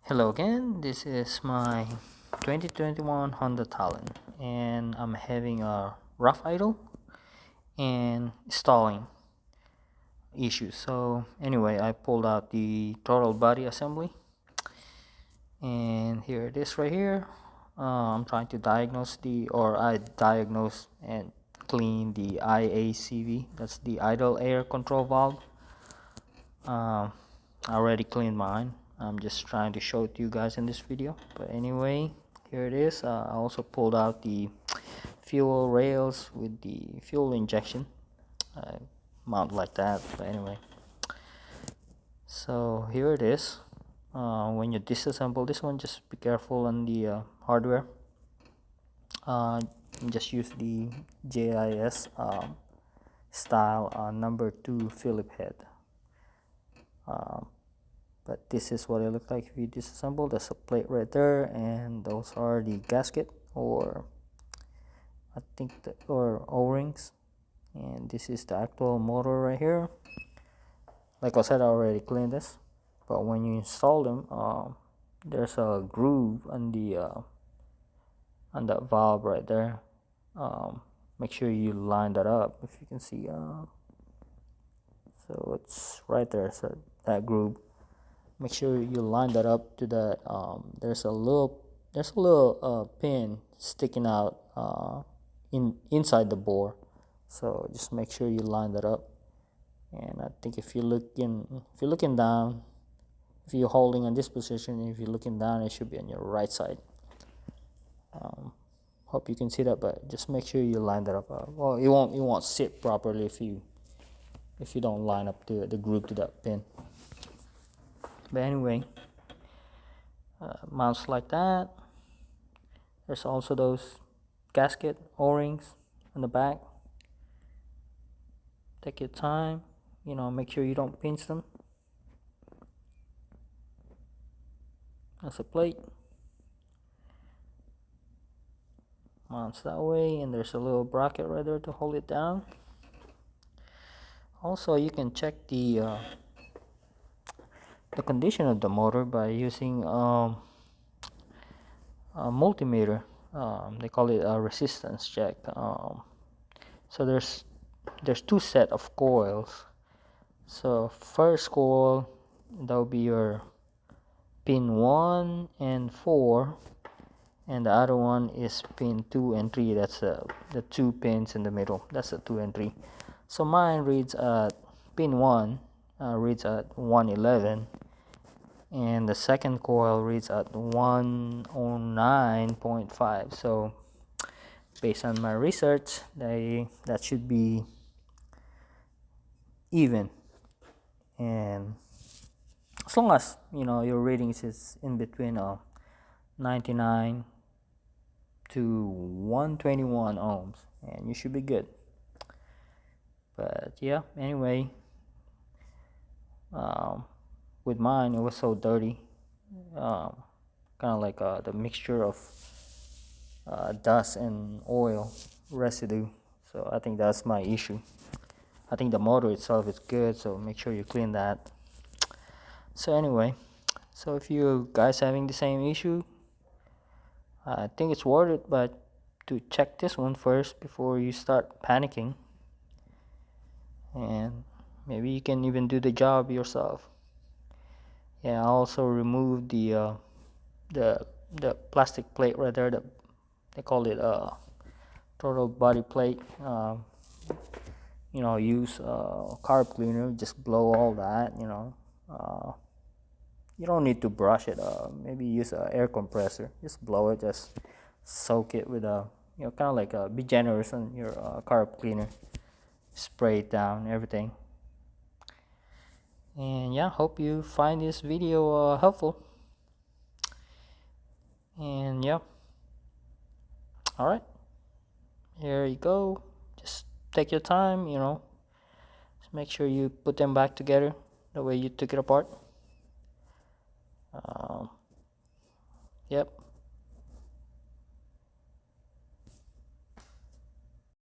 Hello again, this is my 2021 Honda Talon and I'm having a rough idle and stalling issue. So anyway, I pulled out the throttle body assembly and here it is right here. I'm trying to I diagnose and clean the IACV, that's the idle air control valve. I already cleaned mine. I'm just trying to show it to you guys in this video, but anyway, here it is. I also pulled out the fuel rails with the fuel injection. I mount like that, but anyway, so here it is. When you disassemble this one, just be careful on the hardware. Just use the JIS style number 2 Phillip head. But this is what it looked like if you disassemble. There's a plate right there, and those are the gasket, or I think or O-rings, and this is the actual motor right here. Like I said, I already cleaned this, but when you install them, there's a groove on that valve right there. Make sure you line that up. If you can see, so it's right there. So that groove, make sure you line that up to that. There's a little pin sticking out inside the bore, so just make sure you line that up. And I think if you're looking down, if you're holding in this position, if you're looking down, it should be on your right side. Hope you can see that, but just make sure you line that up. Well, it won't sit properly if you don't line up the groove to that pin. But anyway, mounts like that. There's also those gasket O-rings on the back. Take your time, make sure you don't pinch them. That's a plate. Mounts that way, and there's a little bracket right there to hold it down. Also, you can check the condition of the motor by using a multimeter. They call it a resistance check. So there's two set of coils. So first coil, that will be your pin 1 and 4, and the other one is pin 2 and 3. That's the two pins in the middle. That's the 2 and 3. So mine reads at pin 1 reads at 111, and the second coil reads at 109.5. So based on my research, that should be even, and as long as your ratings is in between 99 to 121 ohms, and you should be good. But yeah, anyway, with mine it was so dirty, kind of like the mixture of dust and oil residue. So I think that's my issue. I think the motor itself is good, so make sure you clean that. So anyway, so if you guys having the same issue, I think it's worth it, but to check this one first before you start panicking, and maybe you can even do the job yourself. Yeah, I also removed the plastic plate right there. They call it throttle body plate. Use carb cleaner, just blow all that. You don't need to brush it. Maybe use an air compressor, just blow it, just soak it with kind of like be generous on your carb cleaner, spray it down, everything. And yeah, hope you find this video helpful. And yeah, all right, here you go. Just take your time, just make sure you put them back together the way you took it apart. Yep,